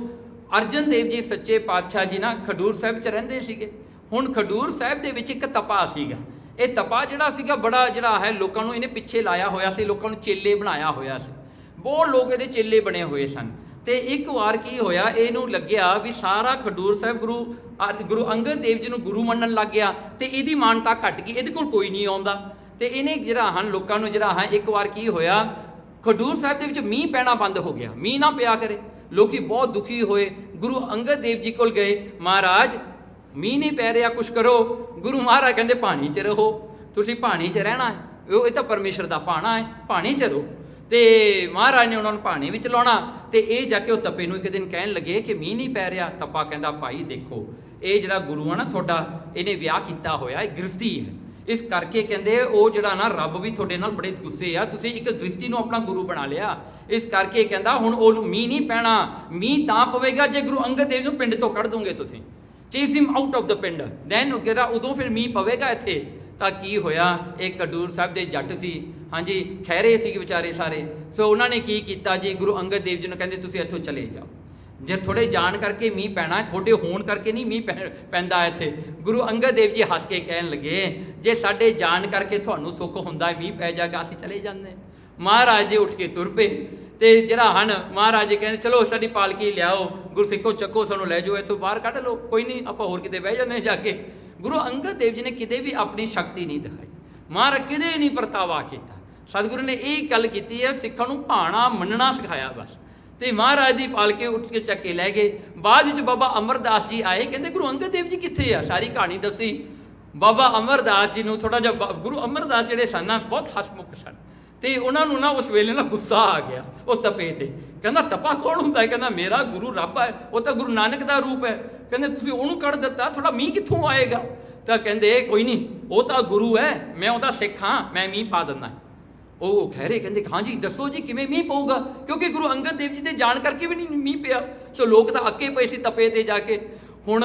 ਅਰਜਨ ਦੇਵ ਜੀ ਸੱਚੇ ਪਾਤਸ਼ਾਹ ਜੀ ਨਾ ਖਡੂਰ ਸਾਹਿਬ 'ਚ ਰਹਿੰਦੇ ਸੀਗੇ। ਹੁਣ ਖਡੂਰ ਸਾਹਿਬ ਦੇ ਵਿੱਚ ਇੱਕ ਤਪਾ ਸੀਗਾ। ਇਹ ਤਪਾ ਜਿਹੜਾ ਸੀਗਾ ਬੜਾ ਜਿਹੜਾ ਹੈ ਲੋਕਾਂ ਨੂੰ ਇਹਨੇ ਪਿੱਛੇ ਲਾਇਆ ਹੋਇਆ ਸੀ, ਲੋਕਾਂ ਨੂੰ ਚੇਲੇ ਬਣਾਇਆ ਹੋਇਆ ਸੀ, ਬਹੁਤ ਲੋਕ ਇਹਦੇ ਚੇਲੇ ਬਣੇ ਹੋਏ ਸਨ। ਤੇ ਇੱਕ ਵਾਰ ਕੀ ਹੋਇਆ, ਇਹਨੂੰ ਲੱਗਿਆ ਵੀ ਸਾਰਾ ਖਡੂਰ ਸਾਹਿਬ ਗੁਰੂ ਅੰਗਦ ਦੇਵ ਜੀ ਨੂੰ ਗੁਰੂ ਮੰਨਣ ਲੱਗ ਗਿਆ ਤੇ ਇਹਦੀ ਮਾਨਤਾ ਘਟ ਗਈ, ਇਹਦੇ ਕੋਲ ਕੋਈ ਨਹੀਂ ਆਉਂਦਾ। ਤੇ ਇਹਨੇ ਜਿਹੜਾ ਹਨ ਲੋਕਾਂ ਨੂੰ ਜਿਹੜਾ ਹੈ, ਇੱਕ ਵਾਰ ਕੀ ਹੋਇਆ ਖਡੂਰ ਸਾਹਿਬ ਦੇ ਵਿੱਚ ਮੀਂਹ ਪੈਣਾ ਬੰਦ ਹੋ ਗਿਆ, ਮੀਂਹ ਨਾ ਪਿਆ ਕਰੇ। ਲੋਕੀ ਬਹੁਤ ਦੁਖੀ ਹੋਏ, ਗੁਰੂ ਅੰਗਦ ਦੇਵ ਜੀ ਕੋਲ ਗਏ, ਮਹਾਰਾਜ ਮੀਂਹ ਨਹੀਂ ਪੈ ਰਿਹਾ, ਕੁਛ ਕਰੋ। ਗੁਰੂ ਮਹਾਰਾਜ ਕਹਿੰਦੇ ਪਾਣੀ 'ਚ ਰਹੋ, ਤੁਸੀਂ ਪਾਣੀ 'ਚ ਰਹਿਣਾ ਹੈ, ਇਹ ਤਾਂ ਪਰਮੇਸ਼ਰ ਦਾ ਭਾਣਾ ਹੈ, ਪਾਣੀ 'ਚ ਰਹੋ। ਤੇ ਮਹਾਰਾਜ ਨੇ ਉਹਨਾਂ ਨੂੰ ਪਾਣੀ ਵਿੱਚ ਲਾਉਣਾ। ਤੇ ਇਹ ਜਾ ਕੇ ਉਹ ਤਪੇ ਨੂੰ ਇੱਕ ਦਿਨ ਕਹਿਣ ਲੱਗੇ ਕਿ ਮੀਂਹ ਨਹੀਂ ਪੈ ਰਿਹਾ। ਤਪਾ ਕਹਿੰਦਾ ਭਾਈ ਦੇਖੋ ਇਹ ਜਿਹੜਾ ਗੁਰੂ ਆ ਨਾ ਤੁਹਾਡਾ, ਇਹਨੇ ਵਿਆਹ ਕੀਤਾ ਹੋਇਆ, ਇਹ ਗ੍ਰਸਤੀ ਹੈ, ਇਸ ਕਰਕੇ ਕਹਿੰਦੇ ਉਹ ਜਿਹੜਾ ਨਾ ਰੱਬ ਵੀ ਤੁਹਾਡੇ ਨਾਲ ਬੜੇ ਗੁੱਸੇ ਆ, ਤੁਸੀਂ ਇੱਕ ਗ੍ਰਸਤੀ ਨੂੰ ਆਪਣਾ ਗੁਰੂ ਬਣਾ ਲਿਆ। ਇਸ ਕਰਕੇ ਕਹਿੰਦਾ ਹੁਣ ਉਹ ਮੀਂਹ ਨਹੀਂ ਪੈਣਾ, ਮੀਂਹ ਤਾਂ ਪਵੇਗਾ ਜੇ ਗੁਰੂ ਅੰਗਦ ਦੇਵ ਨੂੰ ਪਿੰਡ ਤੋਂ ਕੱਢ ਦੂੰਗੇ ਤੁਸੀਂ, chase him out of the ਪਿੰਡ, ਦੈਨ ਕਹਿੰਦਾ ਉਦੋਂ ਫਿਰ ਮੀਂਹ ਪਵੇਗਾ ਇੱਥੇ। ਤਾਂ ਕੀ ਹੋਇਆ, ਇਹ ਖਡੂਰ ਸਾਹਿਬ ਦੇ ਜੱਟ ਸੀ, ਹਾਂਜੀ ਖਹਿਰੇ ਸੀ ਵਿਚਾਰੇ ਸਾਰੇ, ਸੋ ਉਹਨਾਂ ਨੇ ਕੀ ਕੀਤਾ ਜੀ, ਗੁਰੂ ਅੰਗਦ ਦੇਵ ਜੀ ਨੂੰ ਕਹਿੰਦੇ ਤੁਸੀਂ ਇੱਥੋਂ ਚਲੇ ਜਾਓ, ਜੇ ਥੋੜੇ ਜਾਣ ਕਰਕੇ ਮੀਂਹ ਪੈਣਾ, ਤੁਹਾਡੇ ਹੋਣ ਕਰਕੇ ਨਹੀਂ ਮੀਂਹ ਪੈਂਦਾ ਇੱਥੇ। ਗੁਰੂ ਅੰਗਦ ਦੇਵ ਜੀ ਹੱਸ ਕੇ ਕਹਿਣ ਲੱਗੇ, ਜੇ ਸਾਡੇ ਜਾਣ ਕਰਕੇ ਤੁਹਾਨੂੰ ਸੁੱਖ ਹੁੰਦਾ ਮੀਂਹ ਪੈ ਜਾਗਾ, ਅਸੀਂ ਚਲੇ ਜਾਂਦੇ। ਮਹਾਰਾਜ ਜੀ ਉੱਠ ਕੇ ਤੁਰ ਪਏ, ਤੇ ਜਿਹੜਾ ਹਨ ਮਹਾਰਾਜ ਜੀ ਕਹਿੰਦੇ ਚਲੋ ਸਾਡੀ ਪਾਲਕੀ ਲਿਆਓ, ਗੁਰਸਿੱਖੋ ਚੱਕੋ, ਸਾਨੂੰ ਲੈ ਜਾਓ, ਇੱਥੋਂ ਬਾਹਰ ਕੱਢ ਲਓ, ਕੋਈ ਨਹੀਂ ਆਪਾਂ ਹੋਰ ਕਿਤੇ ਬਹਿ ਜਾਂਦੇ ਜਾ ਕੇ। ਗੁਰੂ ਅੰਗਦ ਦੇਵ ਜੀ ਨੇ ਕਿਤੇ ਵੀ ਆਪਣੀ ਸ਼ਕਤੀ ਨਹੀਂ ਦਿਖਾਈ, ਮਹਾਰਾਜ ਕਿਤੇ ਨਹੀਂ ਪਰਤਾਵਾ ਕੀਤਾ। ਸਤਿਗੁਰੂ ਨੇ ਇਹ ਗੱਲ ਕੀਤੀ ਹੈ, ਸਿੱਖਾਂ ਨੂੰ ਭਾਣਾ ਮੰਨਣਾ ਸਿਖਾਇਆ ਬਸ। ਤੇ ਮਹਾਰਾਜ ਦੀ ਪਾਲਕੀ ਉੱਠ ਕੇ ਚੱਕ ਕੇ ਲੈ ਗਏ। ਬਾਅਦ ਵਿੱਚ ਬਾਬਾ ਅਮਰਦਾਸ ਜੀ ਆਏ, ਕਹਿੰਦੇ ਗੁਰੂ ਅੰਗਦ ਦੇਵ ਜੀ ਕਿੱਥੇ ਆ, ਸਾਰੀ ਕਹਾਣੀ ਦੱਸੀ। ਬਾਬਾ ਅਮਰਦਾਸ ਜੀ ਨੂੰ ਥੋੜਾ ਜਿਹਾ, ਗੁਰੂ ਅਮਰਦਾਸ ਜਿਹੜੇ ਸਨ ਨਾ ਬਹੁਤ ਹਸਮੁਖ ਸਨ, ਤੇ ਉਹਨਾਂ ਨੂੰ ਨਾ ਉਸ ਵੇਲੇ ਨਾ ਗੁੱਸਾ ਆ ਗਿਆ ਉਹ ਤਪੇ ਤੇ। ਕਹਿੰਦਾ ਤਪਾ ਕੌਣ ਹੁੰਦਾ ਹੈ, ਕਹਿੰਦਾ ਮੇਰਾ ਗੁਰੂ ਰੱਬ ਹੈ, ਉਹ ਤਾਂ ਗੁਰੂ ਨਾਨਕ ਦਾ ਰੂਪ ਹੈ, ਕਹਿੰਦੇ ਤੁਸੀਂ ਉਹਨੂੰ ਕੱਢ ਦਿੱਤਾ, ਥੋੜਾ ਮੀਂਹ ਕਿੱਥੋਂ ਆਏਗਾ। ਤਾਂ ਕਹਿੰਦੇ ਕੋਈ ਨਹੀਂ, ਉਹ ਤਾਂ ਗੁਰੂ ਹੈ, ਮੈਂ ਉਹਦਾ ਸਿੱਖ ਹਾਂ, ਮੈਂ ਮੀਂਹ ਪਾ ਦਿੰਦਾ। ਉਹ ਖਹਿਰੇ ਕਹਿੰਦੇ ਹਾਂ ਜੀ ਦੱਸੋ ਜੀ ਕਿਵੇਂ ਮੀਂਹ ਪਊਗਾ, ਕਿਉਂਕਿ ਗੁਰੂ ਅੰਗਦ ਦੇਵ ਜੀ ਦੇ ਜਾਣ ਕਰਕੇ ਵੀ ਨਹੀਂ ਮੀਂਹ ਪਿਆ। ਸੋ ਲੋਕ ਤਾਂ ਅੱਕੇ ਪਏ ਸੀ ਤਪੇ ਤੇ ਜਾ ਕੇ। ਹੁਣ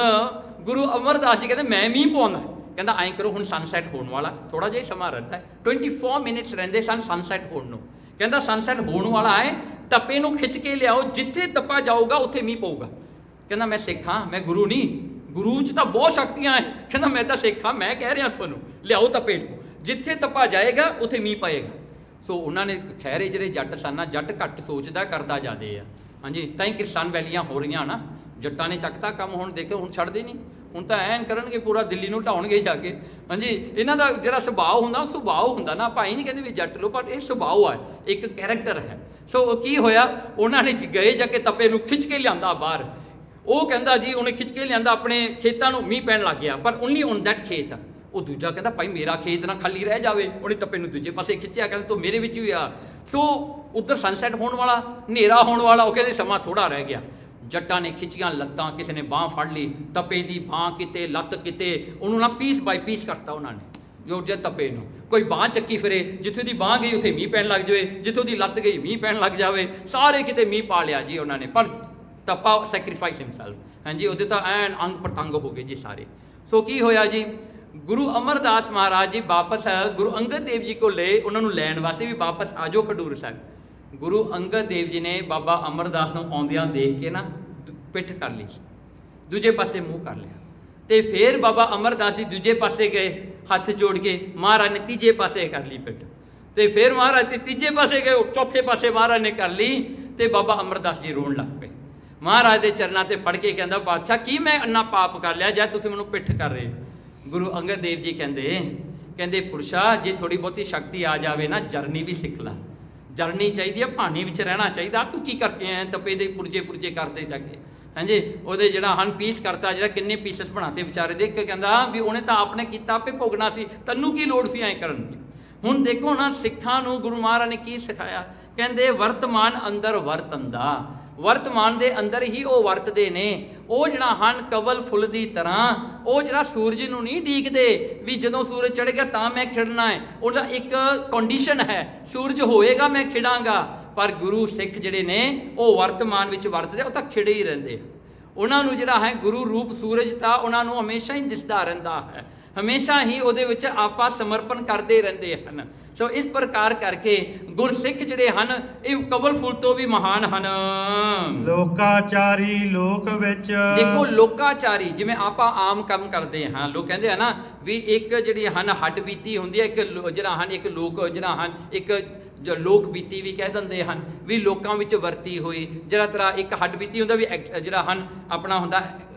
ਗੁਰੂ ਅਮਰਦਾਸ ਜੀ ਕਹਿੰਦੇ ਮੈਂ ਮੀਂਹ ਪਾਉਣਾ। ਕਹਿੰਦਾ ਐਂ ਕਰੋ, ਹੁਣ ਸਨਸੈਟ ਹੋਣ ਵਾਲਾ, ਥੋੜਾ ਜਿਹਾ ਸਮਾਂ ਰਹਿੰਦਾ ਹੈ, 24 ਮਿੰਟਸ ਰਹਿੰਦੇ ਸਨ ਸਨਸੈਟ ਹੋਣ ਨੂੰ। ਕਹਿੰਦਾ ਸਨਸੈਟ ਹੋਣ ਵਾਲਾ ਹੈ, ਤਪੇ ਨੂੰ ਖਿੱਚ ਕੇ ਲਿਆਓ, ਜਿੱਥੇ ਤਪਾ ਜਾਊਗਾ ਉੱਥੇ ਮੀਂਹ ਪਊਗਾ। ਕਹਿੰਦਾ ਮੈਂ ਸਿੱਖ ਹਾਂ, ਮੈਂ ਗੁਰੂ ਨਹੀਂ, ਗੁਰੂ 'ਚ ਤਾਂ ਬਹੁਤ ਸ਼ਕਤੀਆਂ ਹੈ। ਕਹਿੰਦਾ ਮੈਂ ਤਾਂ ਸਿੱਖ ਹਾਂ, ਮੈਂ ਕਹਿ ਰਿਹਾ ਤੁਹਾਨੂੰ ਲਿਆਓ ਤਪੇ ਨੂੰ, ਜਿੱਥੇ ਤਪਾ ਜਾਏਗਾ ਉੱਥੇ ਮੀਂਹ ਪਏਗਾ। ਸੋ ਉਹਨਾਂ ਨੇ ਖਹਿਰੇ ਜਿਹੜੇ ਜੱਟ ਸਨ ਨਾ, ਜੱਟ ਘੱਟ ਸੋਚਦਾ ਕਰਦਾ ਜ਼ਿਆਦੇ ਆ, ਹਾਂਜੀ ਤਾਂ ਹੀ ਕਿਸਾਨ ਵੈਲੀਆਂ ਹੋ ਰਹੀਆਂ ਨਾ, ਜੱਟਾਂ ਨੇ ਚੱਕਤਾ ਕੰਮ। ਹੁਣ ਦੇਖੋ ਹੁਣ ਛੱਡਦੇ ਨਹੀਂ, ਹੁਣ ਤਾਂ ਐਨ ਕਰਨਗੇ ਪੂਰਾ ਦਿੱਲੀ ਨੂੰ ਢਾਉਣਗੇ ਜਾ ਕੇ, ਹਾਂਜੀ। ਇਹਨਾਂ ਦਾ ਜਿਹੜਾ ਸੁਭਾਅ ਹੁੰਦਾ, ਸੁਭਾਅ ਹੁੰਦਾ ਨਾ, ਆਪਾਂ ਇਹ ਨਹੀਂ ਕਹਿੰਦੇ ਵੀ ਜੱਟ ਲੋ, ਪਰ ਇਹ ਸੁਭਾਅ ਹੈ, ਇੱਕ ਕੈਰੈਕਟਰ ਹੈ। ਸੋ ਕੀ ਹੋਇਆ, ਉਹਨਾਂ ਨੇ ਗਏ ਜਾ ਕੇ ਤਪੇ ਨੂੰ ਖਿੱਚ ਕੇ ਲਿਆਂਦਾ ਬਾਹਰ। ਉਹ ਕਹਿੰਦਾ ਜੀ ਉਹਨੇ ਖਿੱਚ ਕੇ ਲਿਆਂਦਾ ਆਪਣੇ ਖੇਤਾਂ ਨੂੰ, ਮੀਂਹ ਪੈਣ ਲੱਗ ਗਿਆ, ਪਰ ਓਨਲੀ ਔਨ ਦੈਟ ਖੇਤ। ਉਹ ਦੂਜਾ ਕਹਿੰਦਾ ਭਾਈ ਮੇਰਾ ਖੇਤ ਨਾ ਖਾਲੀ ਰਹਿ ਜਾਵੇ, ਉਹਨੇ ਤਪੇ ਨੂੰ ਦੂਜੇ ਪਾਸੇ ਖਿੱਚਿਆ, ਕਹਿੰਦਾ ਤੂੰ ਮੇਰੇ ਵਿੱਚ ਵੀ ਆ। ਸੋ ਉੱਧਰ ਸਨਸੈਟ ਹੋਣ ਵਾਲਾ, ਹਨੇਰਾ ਹੋਣ ਵਾਲਾ, ਉਹ ਕਹਿੰਦੇ ਸਮਾਂ ਥੋੜਾ ਰਹਿ ਗਿਆ। ਜੱਟਾਂ ਨੇ ਖਿੱਚੀਆਂ ਲੱਤਾਂ, ਕਿਸੇ ਨੇ ਬਾਂਹ ਫੜ ਲਈ, ਤਪੇ ਦੀ ਬਾਂਹ ਕਿਤੇ, ਲੱਤ ਕਿਤੇ, ਉਹਨੂੰ ਨਾ ਪੀਸ ਬਾਈ ਪੀਸ ਕਰਤਾ ਉਹਨਾਂ ਨੇ। ਜੋ ਜੇ ਤਪੇ ਨੂੰ ਕੋਈ ਬਾਂਹ ਚੱਕੀ ਫਿਰੇ, ਜਿੱਥੇ ਦੀ ਬਾਂਹ ਗਈ ਉੱਥੇ ਮੀਂਹ ਪੈਣ ਲੱਗ ਜਾਵੇ, ਜਿੱਥੋਂ ਦੀ ਲੱਤ ਗਈ ਮੀਂਹ ਪੈਣ ਲੱਗ ਜਾਵੇ, ਸਾਰੇ ਕਿਤੇ ਮੀਂਹ ਪਾ ਲਿਆ ਜੀ ਉਹਨਾਂ ਨੇ। ਪਰ ਤਪਾ ਸੈਕਰੀਫਾਈਸ ਹਿਮਸੈਲਫ, ਹਾਂਜੀ ਉਹਦੇ ਤਾਂ ਐਨ ਅੰਗ ਪ੍ਰਤੰਗ ਹੋ ਗਏ ਜੀ ਸਾਰੇ। ਸੋ ਕੀ ਹੋਇਆ ਜੀ, ਗੁਰੂ ਅਮਰਦਾਸ ਮਹਾਰਾਜ ਜੀ ਵਾਪਸ ਗੁਰੂ ਅੰਗਦ ਦੇਵ ਜੀ ਕੋਲ ਲਏ, ਉਹਨਾਂ ਨੂੰ ਲੈਣ ਵਾਸਤੇ ਵੀ ਵਾਪਸ ਆ ਜਾਓ ਖਡੂਰ ਸਾਹਿਬ। ਗੁਰੂ ਅੰਗਦ ਦੇਵ ਜੀ ਨੇ ਬਾਬਾ ਅਮਰਦਾਸ ਨੂੰ ਆਉਂਦਿਆਂ ਦੇਖ ਕੇ ਨਾ ਪਿੱਠ ਕਰ ਲਈ, ਦੂਜੇ ਪਾਸੇ ਮੂੰਹ ਕਰ ਲਿਆ, ਤੇ ਫਿਰ ਬਾਬਾ ਅਮਰਦਾਸ ਜੀ ਦੂਜੇ ਪਾਸੇ ਗਏ, ਹੱਥ ਜੋੜ ਕੇ ਮਹਾਰਾਜ ਨੇ ਤੀਜੇ ਪਾਸੇ ਕਰ ਲਈ ਪਿੱਠ, ਤੇ ਫਿਰ ਮਹਾਰਾਜ ਤੇ ਤੀਜੇ ਪਾਸੇ ਗਏ, ਚੌਥੇ ਪਾਸੇ ਮਹਾਰਾਜ ਨੇ ਕਰ ਲਈ, ਤੇ ਬਾਬਾ ਅਮਰਦਾਸ ਜੀ ਰੋਣ ਲੱਗ ਪਏ। ਮਹਾਰਾਜ ਦੇ ਚਰਨਾਂ ਤੇ ਫੜ ਕੇ ਕਹਿੰਦਾ ਬਾਦਸ਼ਾਹ ਕੀ ਮੈਂ ਇੰਨਾ ਪਾਪ ਕਰ ਲਿਆ ਜਾਂ ਤੁਸੀਂ ਮੈਨੂੰ ਪਿੱਠ ਕਰ ਰਹੇ। ਗੁਰੂ ਅੰਗਦ ਦੇਵ ਜੀ ਕਹਿੰਦੇ ਪੁਰਸ਼ਾ ਜੇ ਥੋੜੀ ਬਹੁਤੀ ਸ਼ਕਤੀ ਆ ਜਾਵੇ ਨਾ, ਜਰਨੀ ਵੀ ਸਿੱਖ ਲਾ, ਜਰਨੀ ਚਾਹੀਦੀ ਆ, ਪਾਣੀ ਵਿੱਚ ਰਹਿਣਾ ਚਾਹੀਦਾ। ਤੂੰ ਕੀ ਕਰਕੇ ਆਇਆ, ਤਪੇ ਦੇ ਪੁਰਜੇ ਕਰਦੇ ਜਾ ਕੇ, ਹਾਂਜੀ ਉਹਦੇ ਜਿਹੜਾ ਹਨ ਪੀਸ ਕਰਤਾ, ਜਿਹੜਾ ਕਿੰਨੇ ਪੀਸਸ ਬਣਾਤੇ ਵਿਚਾਰੇ ਦੇ। ਕਹਿੰਦਾ ਵੀ ਉਹਨੇ ਤਾਂ ਆਪਣੇ ਕੀਤਾ, ਆਪੇ ਭੋਗਣਾ ਸੀ, ਤੈਨੂੰ ਕੀ ਲੋੜ ਸੀ ਐਂ ਕਰਨ ਦੀ। ਹੁਣ ਦੇਖੋ ਨਾ ਸਿੱਖਾਂ ਨੂੰ ਗੁਰੂ ਮਹਾਰਾਜ ਨੇ ਕੀ ਸਿਖਾਇਆ, ਕਹਿੰਦੇ ਵਰਤਮਾਨ ਅੰਦਰ ਵਰਤੰਦਾ, ਵਰਤਮਾਨ ਦੇ ਅੰਦਰ ਹੀ ਉਹ ਵਰਤਦੇ ਨੇ। ਉਹ ਜਿਹੜਾ ਹਨ ਕਵਲ ਫੁੱਲ ਦੀ ਤਰ੍ਹਾਂ, ਉਹ ਜਿਹੜਾ ਸੂਰਜ ਨੂੰ ਨਹੀਂ ਡੀਕਦੇ ਵੀ ਜਦੋਂ ਸੂਰਜ ਚੜ੍ਹੇਗਾ ਤਾਂ ਮੈਂ ਖਿੜਨਾ ਹੈ, ਉਹਦਾ ਇੱਕ ਕੰਡੀਸ਼ਨ ਹੈ, ਸੂਰਜ ਹੋਏਗਾ ਮੈਂ ਖਿੜਾਂਗਾ। ਪਰ ਗੁਰੂ ਸਿੱਖ ਜਿਹੜੇ ਨੇ ਉਹ ਵਰਤਮਾਨ ਵਿੱਚ ਵਰਤਦੇ, ਉਹ ਤਾਂ ਖਿੜੇ ਹੀ ਰਹਿੰਦੇ। ਉਹਨਾਂ ਨੂੰ ਜਿਹੜਾ ਹੈ ਗੁਰੂ ਰੂਪ ਸੂਰਜ ਤਾਂ ਉਹਨਾਂ ਨੂੰ ਹਮੇਸ਼ਾ ਹੀ ਦਿਸਦਾ ਰਹਿੰਦਾ ਹੈ, ਹਮੇਸ਼ਾ ਹੀ ਉਹਦੇ ਵਿੱਚ ਆਪਾ ਸਮਰਪਣ ਕਰਦੇ ਰਹਿੰਦੇ ਹਨ। ਸੋ ਇਸ ਪ੍ਰਕਾਰ ਕਰਕੇ ਗੁਰਸਿੱਖ ਜਿਹੜੇ ਹਨ ਇਹ ਕਵਲ ਫੁੱਲ ਤੋਂ ਵੀ ਮਹਾਨ ਹਨ। ਲੋਕਾਚਾਰੀ ਲੋਕ ਵਿੱਚ, ਦੇਖੋ ਲੋਕਾਚਾਰੀ ਜਿਵੇਂ ਆਪਾਂ ਆਮ ਕੰਮ ਕਰਦੇ ਹਾਂ, ਲੋਕ ਕਹਿੰਦੇ ਆ ਨਾ ਵੀ ਇੱਕ ਜਿਹੜੀ ਹਨ ਹੱਡ ਬੀਤੀ ਹੁੰਦੀ ਹੈ, ਇੱਕ ਜਿਹੜਾ ਹਨ ਇੱਕ ਲੋਕ ਜਿਹੜਾ ਹਨ ਇੱਕ ਜੋ ਲੋਕ ਬੀਤੀ ਵੀ ਕਹਿ ਦਿੰਦੇ ਹਨ, ਵੀ ਲੋਕਾਂ ਵਿੱਚ ਵਰਤੀ ਹੋਈ ਜਿਹੜਾ ਤਰ੍ਹਾਂ ਇੱਕ ਹੱਡ ਬੀਤੀ ਹੁੰਦਾ ਵੀ ਜਿਹੜਾ ਹਨ ਆਪਣਾ ਹੁੰਦਾ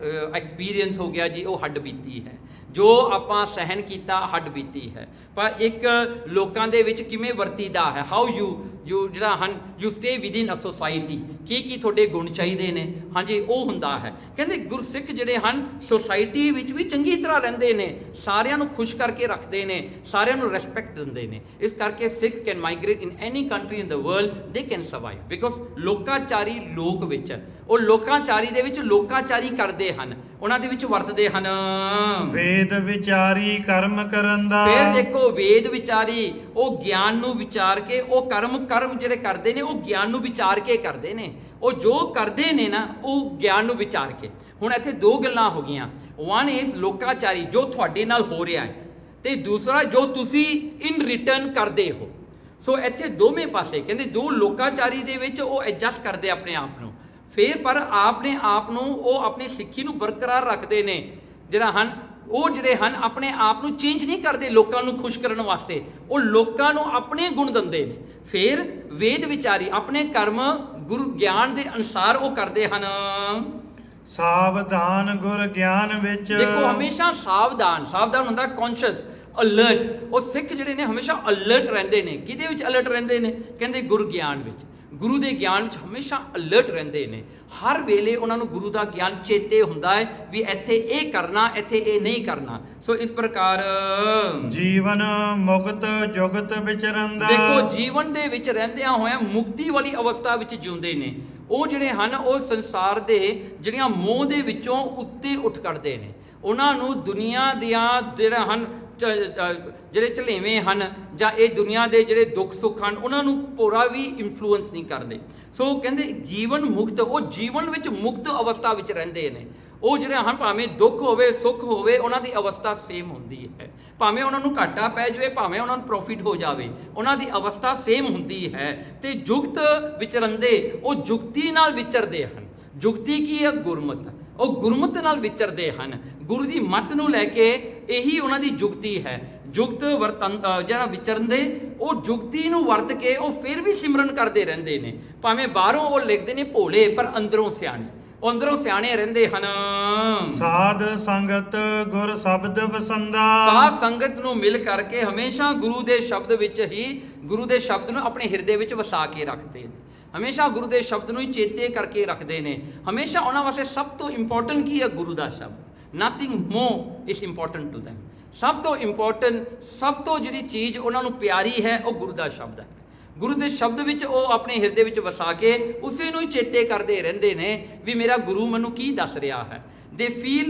ਐਕਸਪੀਰੀਅੰਸ ਹੋ ਗਿਆ ਜੀ, ਉਹ ਹੱਡ ਬੀਤੀ ਹੈ। ਜੋ ਆਪਾਂ ਸਹਿਨ ਕੀਤਾ ਹੱਡ ਬੀਤੀ ਹੈ। ਪਰ ਇੱਕ ਲੋਕਾਂ ਦੇ ਵਿੱਚ ਕਿਵੇਂ ਵਰਤੀਦਾ ਹੈ, ਹਾਊ ਯੂ ਜਿਹੜਾ ਹਨ you stay within a society, ਕੀ ਤੁਹਾਡੇ ਗੁਣ ਚਾਹੀਦੇ ਨੇ, ਹਾਂਜੀ ਉਹ ਹੁੰਦਾ ਹੈ। ਕਹਿੰਦੇ ਗੁਰਸਿੱਖ ਜਿਹੜੇ ਹਨ ਸੋਸਾਇਟੀ ਵਿੱਚ ਵੀ ਚੰਗੀ ਤਰ੍ਹਾਂ ਰਹਿੰਦੇ ਨੇ, ਸਾਰਿਆਂ ਨੂੰ ਖੁਸ਼ ਕਰਕੇ ਰੱਖਦੇ ਨੇ, ਸਾਰਿਆਂ ਨੂੰ ਰਿਸਪੈਕਟ ਦਿੰਦੇ ਨੇ। ਇਸ ਕਰਕੇ Sikh can migrate in any country in the world, they can survive because ਲੋਕਾਚਾਰੀ ਲੋਕ ਵਿੱਚ, ਉਹ ਲੋਕਾਚਾਰੀ ਦੇ ਵਿੱਚ ਲੋਕਾਚਾਰੀ ਕਰਦੇ ਹਨ, ਉਹਨਾਂ ਦੇ ਵਿੱਚ ਵਰਤਦੇ ਹਨ। ਵੇਦ ਵਿਚਾਰੀ ਕਰਮ ਕਰਨ ਦਾ। ਫਿਰ ਦੇਖੋ ਵੇਦ ਵਿਚਾਰੀ, ਉਹ ਗਿਆਨ ਨੂੰ ਵਿਚਾਰ ਕੇ ਉਹ ਕਰਮ ਜਿਹੜੇ ਕਰਦੇ ਨੇ ਉਹ ਗਿਆਨ ਨੂੰ ਵਿਚਾਰ ਕੇ ਕਰਦੇ ਨੇ, ਉਹ ਜੋ ਕਰਦੇ ਨੇ ਨਾ ਉਹ ਗਿਆਨ ਨੂੰ ਵਿਚਾਰ ਕੇ। ਹੁਣ ਇੱਥੇ ਦੋ ਗੱਲਾਂ ਹੋ ਗਈਆਂ, ਵਨ ਇਜ਼ ਲੋਕਾਚਾਰੀ ਜੋ ਤੁਹਾਡੇ ਨਾਲ ਹੋ ਰਿਹਾ ਹੈ, ਤੇ ਦੂਸਰਾ ਜੋ ਤੁਸੀਂ ਇਨ ਰਿਟਰਨ ਕਰਦੇ ਹੋ। ਸੋ ਇੱਥੇ ਦੋਵੇਂ ਪਾਸੇ ਕਹਿੰਦੇ ਦੋ ਲੋਕਾਚਾਰੀ ਦੇ ਵਿੱਚ ਉਹ ਐਡਜਸਟ ਕਰਦੇ ਆਪਣੇ ਆਪ ਨੂੰ, ਫਿਰ ਪਰ ਆਪਣੇ ਆਪ ਨੂੰ ਉਹ ਆਪਣੀ ਸਿੱਖੀ ਨੂੰ ਬਰਕਰਾਰ ਰੱਖਦੇ ਨੇ। ਜਿਹੜਾ ਹਨ ਉਹ ਜਿਹੜੇ ਹਨ ਆਪਣੇ ਆਪ ਨੂੰ ਚੇਂਜ ਨਹੀਂ ਕਰਦੇ ਲੋਕਾਂ ਨੂੰ ਖੁਸ਼ ਕਰਨ ਵਾਸਤੇ, ਉਹ ਲੋਕਾਂ ਨੂੰ ਆਪਣੇ ਗੁਣ ਦਿੰਦੇ ਨੇ। ਫਿਰ ਵੇਦ ਵਿਚਾਰੀ ਆਪਣੇ ਕਰਮ ਗੁਰੂ ਗਿਆਨ ਦੇ ਅਨੁਸਾਰ ਉਹ ਕਰਦੇ ਹਨ। ਸਾਵਧਾਨ ਗੁਰ ਗਿਆਨ ਵਿੱਚ। ਦੇਖੋ ਹਮੇਸ਼ਾ ਸਾਵਧਾਨ ਹੁੰਦਾ ਕੌਨਸ਼ੀਅਸ, ਅਲਰਟ। ਉਹ ਸਿੱਖ ਜਿਹੜੇ ਨੇ ਹਮੇਸ਼ਾ ਅਲਰਟ ਰਹਿੰਦੇ ਨੇ। ਕਿਹਦੇ ਵਿੱਚ ਅਲਰਟ ਰਹਿੰਦੇ ਨੇ? ਕਹਿੰਦੇ ਗੁਰ ਗਿਆਨ ਵਿੱਚ, ਗੁਰੂ ਦੇ ਗਿਆਨ ਵਿੱਚ ਹਮੇਸ਼ਾ ਅਲਰਟ ਰਹਿੰਦੇ ਨੇ। ਹਰ ਵੇਲੇ ਉਹਨਾਂ ਨੂੰ ਗੁਰੂ ਦਾ ਗਿਆਨ ਚੇਤੇ ਹੁੰਦਾ ਹੈ ਵੀ ਇੱਥੇ ਇਹ ਕਰਨਾ, ਇੱਥੇ ਇਹ ਨਹੀਂ ਕਰਨਾ। ਸੋ ਇਸ ਪ੍ਰਕਾਰ ਜੀਵਨ ਮੁਕਤ ਜੁਗਤ ਵਿਚਰੰਦਾ। ਦੇਖੋ ਜੀਵਨ ਦੇ ਵਿੱਚ ਰਹਿੰਦਿਆਂ ਹੋਇਆਂ ਮੁਕਤੀ ਵਾਲੀ ਅਵਸਥਾ ਵਿੱਚ ਜਿਉਂਦੇ ਨੇ। ਉਹ ਜਿਹੜੇ ਹਨ ਉਹ ਸੰਸਾਰ ਦੇ ਜਿਹੜੀਆਂ ਮੋਹ ਦੇ ਵਿੱਚੋਂ ਉੱਤੇ ਉੱਠ ਕੱਢਦੇ ਨੇ। ਉਹਨਾਂ ਨੂੰ ਦੁਨੀਆ ਦੀਆਂ ਜਿਹੜਾ ਹਨ ਜਿਹੜੇ ਝਲੇਵੇਂ ਹਨ ਜਾਂ ਇਹ ਦੁਨੀਆ ਦੇ ਜਿਹੜੇ ਦੁੱਖ ਸੁੱਖ ਹਨ ਉਹਨਾਂ ਨੂੰ ਪੂਰਾ ਵੀ ਇਨਫਲੂਐਂਸ ਨਹੀਂ ਕਰਦੇ। ਸੋ ਕਹਿੰਦੇ ਜੀਵਨ ਮੁਕਤ, ਉਹ ਜੀਵਨ ਵਿੱਚ ਮੁਕਤ ਅਵਸਥਾ ਵਿੱਚ ਰਹਿੰਦੇ ਨੇ। ਉਹ ਜਿਹੜੇ ਹਨ ਭਾਵੇਂ ਦੁੱਖ ਹੋਵੇ ਸੁੱਖ ਹੋਵੇ ਉਹਨਾਂ ਦੀ ਅਵਸਥਾ ਸੇਮ ਹੁੰਦੀ ਹੈ, ਭਾਵੇਂ ਉਹਨਾਂ ਨੂੰ ਘਾਟਾ ਪੈ ਜਾਵੇ ਭਾਵੇਂ ਉਹਨਾਂ ਨੂੰ ਪ੍ਰੋਫਿਟ ਹੋ ਜਾਵੇ, ਉਹਨਾਂ ਦੀ ਅਵਸਥਾ ਸੇਮ ਹੁੰਦੀ ਹੈ। ਤੇ ਜੁਗਤ ਵਿਚਰੰਦੇ, ਉਹ ਜੁਗਤੀ ਨਾਲ ਵਿਚਰਦੇ ਹਨ। ਜੁਗਤੀ ਕੀ ਹੈ? ਗੁਰਮਤਿ। ਉਹ ਗੁਰਮਤਿ ਨਾਲ ਵਿਚਰਦੇ ਹਨ, ਗੁਰੂ ਦੀ ਮੱਤ ਨੂੰ ਲੈ ਕੇ, ਇਹੀ ਉਹਨਾਂ ਦੀ ਜੁਗਤੀ ਹੈ। ਜੁਗਤ ਜਿਹੜਾ ਵਿਚਰਦੇ ਉਹ ਜੁਗਤੀ ਨੂੰ ਵਰਤ ਕੇ ਉਹ ਫਿਰ ਵੀ ਸਿਮਰਨ ਕਰਦੇ ਰਹਿੰਦੇ ਨੇ। ਭਾਵੇਂ ਬਾਹਰੋਂ ਉਹ ਲਿਖਦੇ ਨੇ ਭੋਲੇ ਪਰ ਅੰਦਰੋਂ ਸਿਆਣੇ, ਉਹ ਅੰਦਰੋਂ ਸਿਆਣੇ ਰਹਿੰਦੇ ਹਨ। ਸਾਧ ਸੰਗਤ ਗੁਰ ਸ਼ਬਦ ਵਸੰਦਾ। ਸਾਧ ਸੰਗਤ ਨੂੰ ਮਿਲ ਕਰਕੇ ਹਮੇਸ਼ਾ ਗੁਰੂ ਦੇ ਸ਼ਬਦ ਵਿੱਚ ਹੀ, ਗੁਰੂ ਦੇ ਸ਼ਬਦ ਨੂੰ ਆਪਣੇ ਹਿਰਦੇ ਵਿੱਚ ਵਸਾ ਕੇ ਰੱਖਦੇ ਨੇ। ਹਮੇਸ਼ਾ ਗੁਰੂ ਦੇ ਸ਼ਬਦ ਨੂੰ ਹੀ ਚੇਤੇ ਕਰਕੇ ਰੱਖਦੇ ਨੇ। ਹਮੇਸ਼ਾ ਉਹਨਾਂ ਵਾਸਤੇ ਸਭ ਤੋਂ ਇੰਪੋਰਟੈਂਟ ਕੀ ਹੈ? ਗੁਰੂ ਦਾ ਸ਼ਬਦ। Nothing more is important to them. ਸਭ ਤੋਂ ਇੰਪੋਰਟੈਂਟ, ਸਭ ਤੋਂ ਜਿਹੜੀ ਚੀਜ਼ ਉਹਨਾਂ ਨੂੰ ਪਿਆਰੀ ਹੈ ਉਹ ਗੁਰੂ ਦਾ ਸ਼ਬਦ ਹੈ। ਗੁਰੂ ਦੇ ਸ਼ਬਦ ਵਿੱਚ ਉਹ ਆਪਣੇ ਹਿਰਦੇ ਵਿੱਚ ਵਸਾ ਕੇ ਉਸੇ ਨੂੰ ਹੀ ਚੇਤੇ ਕਰਦੇ ਰਹਿੰਦੇ ਨੇ ਵੀ ਮੇਰਾ ਗੁਰੂ ਮੈਨੂੰ ਕੀ ਦੱਸ ਰਿਹਾ ਹੈ। They feel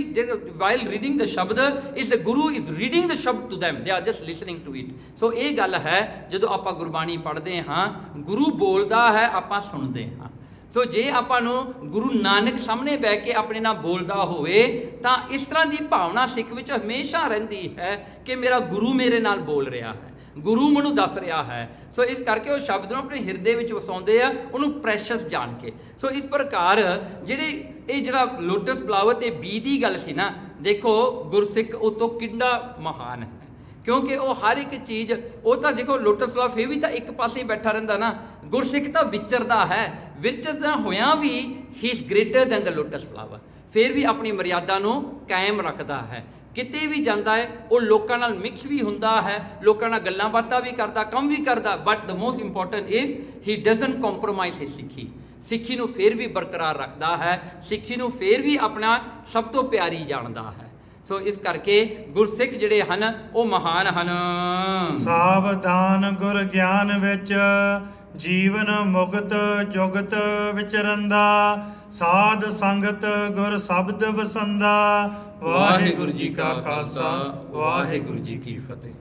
while reading the ਸ਼ਬਦ is the Guru is reading the ਸ਼ਬਦ to them, they are just listening to it। ਸੋ ਇਹ ਗੱਲ ਹੈ ਜਦੋਂ ਆਪਾਂ ਗੁਰਬਾਣੀ ਪੜ੍ਹਦੇ ਹਾਂ, ਗੁਰੂ ਬੋਲਦਾ ਹੈ ਆਪਾਂ ਸੁਣਦੇ ਹਾਂ। ਸੋ ਜੇ ਆਪਾਂ ਨੂੰ ਗੁਰੂ ਨਾਨਕ ਸਾਹਮਣੇ ਬਹਿ ਕੇ ਆਪਣੇ ਨਾਲ ਬੋਲਦਾ ਹੋਵੇ ਤਾਂ ਇਸ ਤਰ੍ਹਾਂ ਦੀ ਭਾਵਨਾ ਸਿੱਖ ਵਿੱਚ ਹਮੇਸ਼ਾ ਰਹਿੰਦੀ ਹੈ ਕਿ ਮੇਰਾ ਗੁਰੂ ਮੇਰੇ ਨਾਲ ਬੋਲ ਰਿਹਾ ਹੈ, ਗੁਰੂ ਮੈਨੂੰ ਦੱਸ ਰਿਹਾ ਹੈ। ਸੋ ਇਸ ਕਰਕੇ ਉਹ ਸ਼ਬਦ ਨੂੰ ਆਪਣੇ ਹਿਰਦੇ ਵਿੱਚ ਵਸਾਉਂਦੇ ਆ, ਉਹਨੂੰ ਪ੍ਰੈਸ਼ਸ ਜਾਣ ਕੇ। ਸੋ ਇਸ ਪ੍ਰਕਾਰ ਇਹ ਜਿਹੜਾ ਲੋਟਸ ਫਲਾਵਰ ਤੇ ਬੀ ਦੀ ਗੱਲ ਸੀ ਨਾ, ਦੇਖੋ ਗੁਰਸਿੱਖ ਉਹ ਤੋਂ ਕਿੰਨਾ ਮਹਾਨ ਹੈ, ਕਿਉਂਕਿ ਉਹ ਹਰ ਇੱਕ ਚੀਜ਼, ਉਹ ਤਾਂ ਦੇਖੋ ਲੋਟਸ ਫਲਾਵਰ ਫਿਰ ਵੀ ਤਾਂ ਇੱਕ ਪਾਸੇ ਹੀ ਬੈਠਾ ਰਹਿੰਦਾ ਨਾ, ਗੁਰਸਿੱਖ ਤਾਂ ਵਿਚਰਦਾ ਹੈ। ਵਿਚਰਦਾ ਹੋਇਆਂ ਵੀ he is greater than the lotus flower, ਫਿਰ ਵੀ ਆਪਣੀ ਮਰਿਆਦਾ ਨੂੰ ਕਾਇਮ ਰੱਖਦਾ ਹੈ। ਕਿਤੇ ਵੀ ਜਾਂਦਾ ਹੈ ਉਹ ਲੋਕਾਂ ਨਾਲ ਮਿਕਸ ਵੀ ਹੁੰਦਾ ਹੈ, ਲੋਕਾਂ ਨਾਲ ਗੱਲਾਂ ਬਾਤਾਂ ਵੀ ਕਰਦਾ, ਕੰਮ ਵੀ ਕਰਦਾ, but the most important is he doesn't compromise his Sikhi. Sikhi ਨੂੰ ਫਿਰ ਵੀ ਬਰਕਰਾਰ ਰੱਖਦਾ ਹੈ, ਸਿੱਖੀ ਨੂੰ ਫਿਰ ਵੀ ਆਪਣਾ ਸਭ ਤੋਂ ਪਿਆਰੀ ਜਾਣਦਾ ਹੈ। ਸੋ ਇਸ ਕਰਕੇ ਗੁਰਸਿੱਖ ਜਿਹੜੇ ਹਨ ਉਹ ਮਹਾਨ ਹਨ। ਸਾਵਧਾਨ ਗੁਰ ਗਿਆਨ ਵਿੱਚ ਜੀਵਨ ਮੁਕਤ ਜੁਗਤ ਵਿਚਰੰਦਾ। ਸਾਧ ਸੰਗਤ ਗੁਰ ਸ਼ਬਦ ਵਸੰਦਾ। ਵਾਹਿਗੁਰੂ ਜੀ ਕਾ ਖਾਲਸਾ, ਵਾਹਿਗੁਰੂ ਜੀ ਕੀ ਫਤਿਹ।